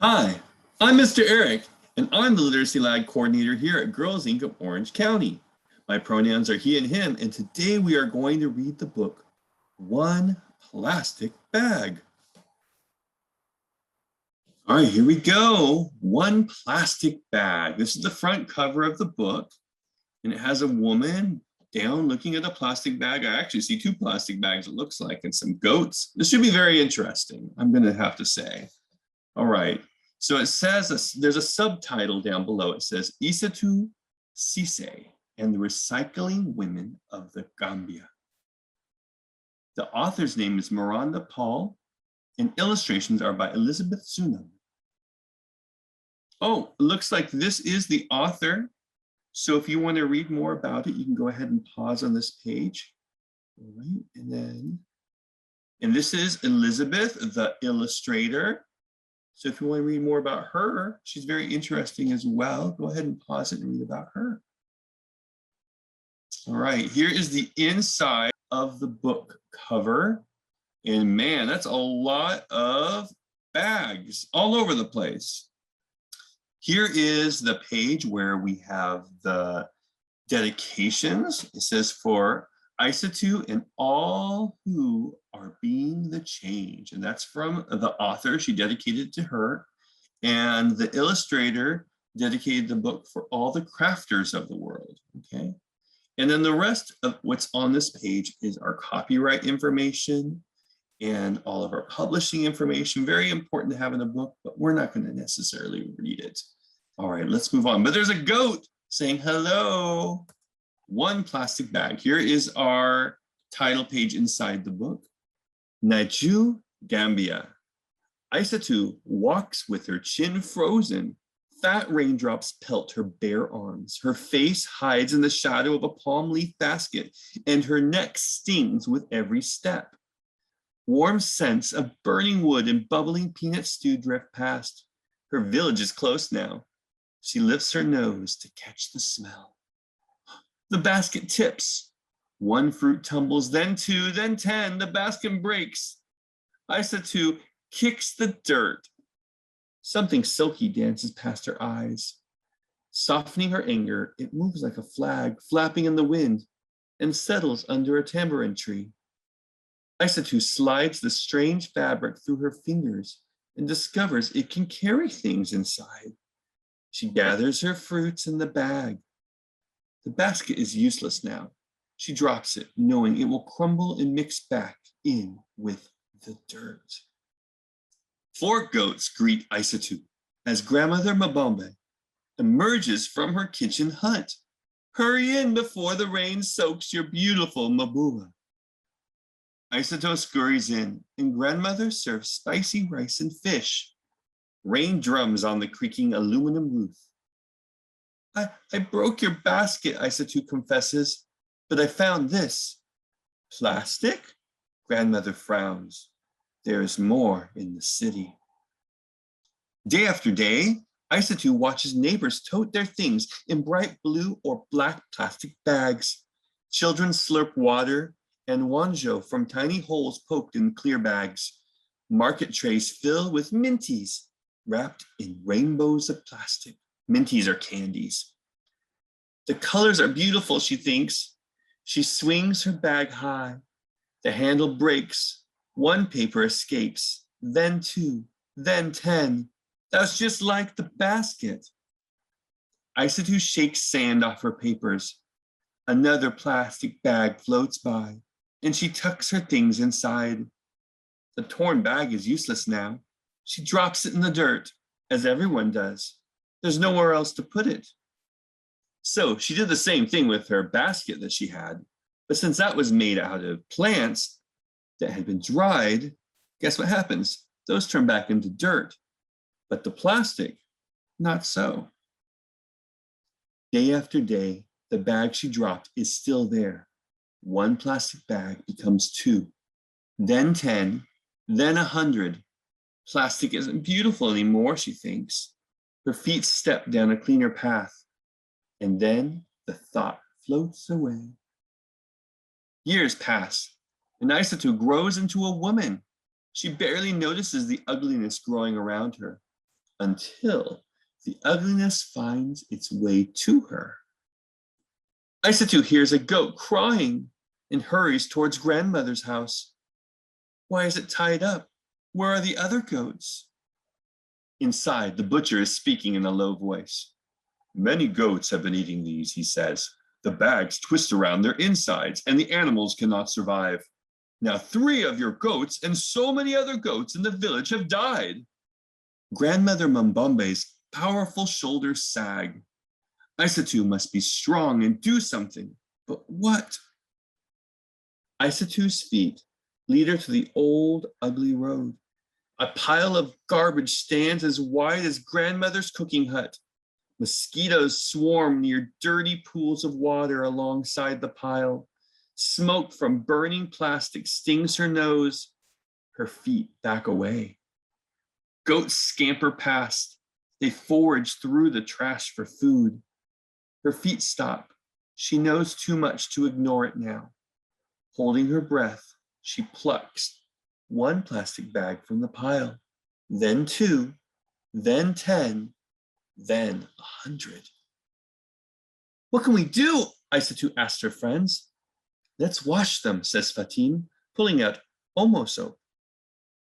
Hi, I'm Mr. Eric, and I'm the Literacy Lab Coordinator here at Girls Inc. of Orange County. My pronouns are he and him, and today we are going to read the book, One Plastic Bag. All right, here we go. One Plastic Bag. This is the front cover of the book, and it has a woman down looking at a plastic bag. I actually see two plastic bags, it looks like, and some goats. This should be very interesting, I'm going to have to say. All right, so it says, there's a subtitle down below. It says, Isatou Ceesay and the Recycling Women of the Gambia. The author's name is Miranda Paul, and illustrations are by Elizabeth Sunam. Oh, it looks like this is the author. So if you want to read more about it, you can go ahead and pause on this page. All right, and this is Elizabeth, the illustrator. So if you want to read more about her, she's very interesting as well. Go ahead and pause it and read about her. All right, here is the inside of the book cover. And man, that's a lot of bags all over the place. Here is the page where we have the dedications. It says, for Isatou and all who are being the change. And that's from the author. She dedicated it to her. And the illustrator dedicated the book for all the crafters of the world. Okay. And then the rest of what's on this page is our copyright information and all of our publishing information. Very important to have in a book, but we're not going to necessarily read it. All right, let's move on. But there's a goat saying hello. One plastic bag. Here is our title page inside the book. Naju, Gambia. Isatou walks with her chin frozen. Fat raindrops pelt her bare arms. Her face hides in the shadow of a palm leaf basket, and her neck stings with every step. Warm scents of burning wood and bubbling peanut stew drift past. Her village is close now. She lifts her nose to catch the smell. The basket tips. One fruit tumbles, then two, then 10. The basket breaks. Isatou kicks the dirt. Something silky dances past her eyes. Softening her anger, it moves like a flag, flapping in the wind, and settles under a tambourine tree. Isatou slides the strange fabric through her fingers and discovers it can carry things inside. She gathers her fruits in the bag. The basket is useless now. She drops it, knowing it will crumble and mix back in with the dirt. 4 goats greet Isatou as Grandmother Mabombe emerges from her kitchen hut. Hurry in before the rain soaks your beautiful Mabua. Isatou scurries in, and Grandmother serves spicy rice and fish. Rain drums on the creaking aluminum roof. I broke your basket, Isatou confesses, but I found this. Plastic? Grandmother frowns. There is more in the city. Day after day, Isatou watches neighbors tote their things in bright blue or black plastic bags. Children slurp water and wanjo from tiny holes poked in clear bags. Market trays fill with minties wrapped in rainbows of plastic. Minties are candies. The colors are beautiful, she thinks. She swings her bag high. The handle breaks. One paper escapes, then 2, then 10. That's just like the basket. Isatou shakes sand off her papers. Another plastic bag floats by, and she tucks her things inside. The torn bag is useless now. She drops it in the dirt, as everyone does. There's nowhere else to put it. So she did the same thing with her basket that she had, but since that was made out of plants that had been dried, guess what happens? Those turn back into dirt, but the plastic, not so. Day after day, the bag she dropped is still there. One plastic bag becomes 2, then 10, then 100. Plastic isn't beautiful anymore, she thinks. Her feet step down a cleaner path, and then the thought floats away. Years pass, and Isatou grows into a woman. She barely notices the ugliness growing around her. until the ugliness finds its way to her. Isatou hears a goat crying and hurries towards grandmother's house. Why is it tied up? Where are the other goats? Inside, the butcher is speaking in a low voice. Many goats have been eating these, he says. The bags twist around their insides and the animals cannot survive. Now 3 of your goats and so many other goats in the village have died. Grandmother Mambombe's powerful shoulders sag. Isatou must be strong and do something, but what? Isatou's feet lead her to the old, ugly road. A pile of garbage stands as wide as grandmother's cooking hut. Mosquitoes swarm near dirty pools of water alongside the pile. Smoke from burning plastic stings her nose. Her feet back away. Goats scamper past. They forage through the trash for food. Her feet stop. She knows too much to ignore it now. Holding her breath, she plucks 1 plastic bag from the pile, then 2, then 10, then 100. What can we do? Isatou asked her friends. Let's wash them, says Fatim, pulling out Omo soap.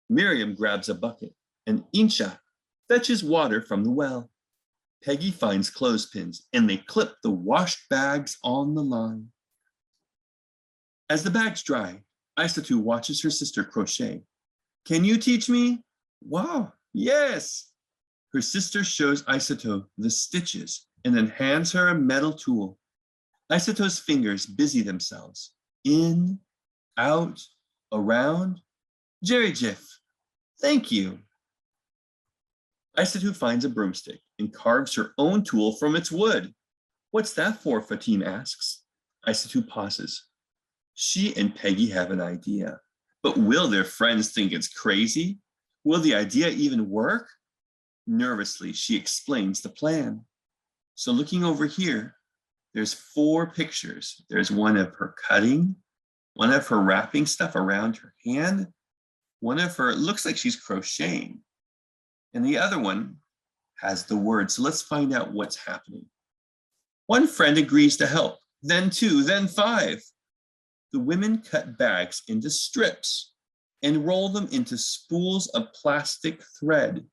Miriam grabs a bucket, and Incha fetches water from the well. Peggy finds clothespins, and they clip the washed bags on the line. As the bags dry, Isatou watches her sister crochet. Can you teach me? Wow, yes. Her sister shows Isatou the stitches and then hands her a metal tool. Isatou's fingers busy themselves. In, out, around. Jerry Jiff, thank you. Isatou finds a broomstick and carves her own tool from its wood. What's that for? Fatim asks. Isatou pauses. She and Peggy have an idea, but will their friends think it's crazy? Will the idea even work? Nervously, she explains the plan. So looking over here, there's 4 pictures. There's one of her cutting, one of her wrapping stuff around her hand, one of her, it looks like she's crocheting, and the other one has the word. So let's find out what's happening. One friend agrees to help, then 2, then 5. The women cut bags into strips and roll them into spools of plastic thread.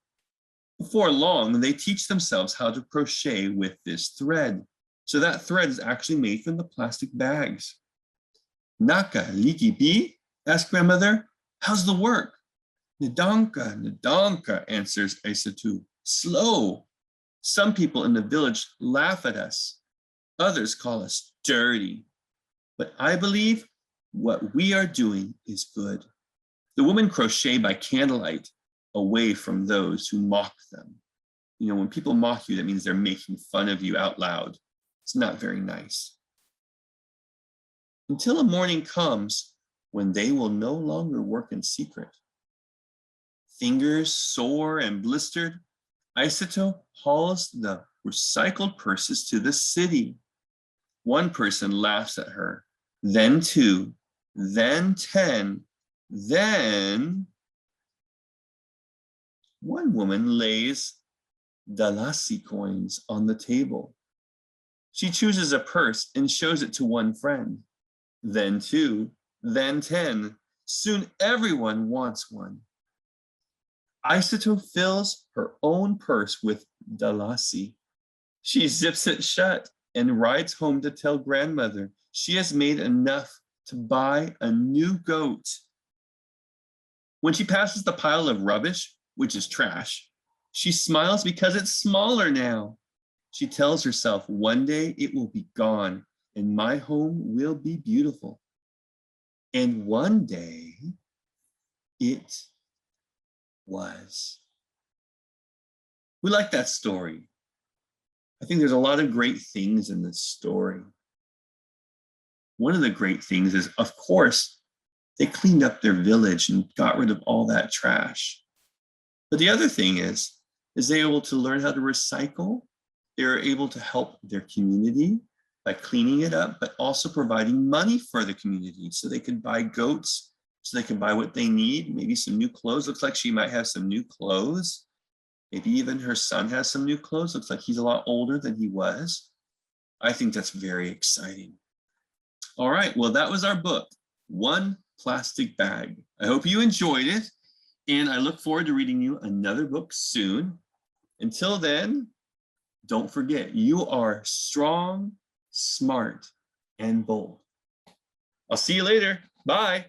Before long, they teach themselves how to crochet with this thread. So that thread is actually made from the plastic bags. Naka, liki bi? Asked grandmother. How's the work? Nadanka, nadanka, answers Isatou. Slow. Some people in the village laugh at us. Others call us dirty. But I believe what we are doing is good. The women crochet by candlelight, away from those who mock them. You know, when people mock you, that means they're making fun of you out loud. It's not very nice. Until a morning comes when they will no longer work in secret. Fingers sore and blistered, Isatou hauls the recycled purses to the city. One person laughs at her, then 2, then 10, then one woman lays Dalasi coins on the table. She chooses a purse and shows it to one friend, then 2, then 10. Soon everyone wants one. Isatou fills her own purse with Dalasi. She zips it shut and rides home to tell grandmother she has made enough to buy a new goat. When she passes the pile of rubbish, which is trash, she smiles because it's smaller now. She tells herself one day it will be gone and my home will be beautiful. And one day it was. We like that story. I think there's a lot of great things in this story. One of the great things is, of course, they cleaned up their village and got rid of all that trash. But the other thing is they were able to learn how to recycle. They were able to help their community by cleaning it up, but also providing money for the community so they could buy goats, so they can buy what they need, maybe some new clothes. Looks like she might have some new clothes. Maybe even her son has some new clothes. Looks like he's a lot older than he was. I think that's very exciting. All right, well, that was our book, One Plastic Bag. I hope you enjoyed it, and I look forward to reading you another book soon. Until then, don't forget, you are strong, smart, and bold. I'll see you later. Bye.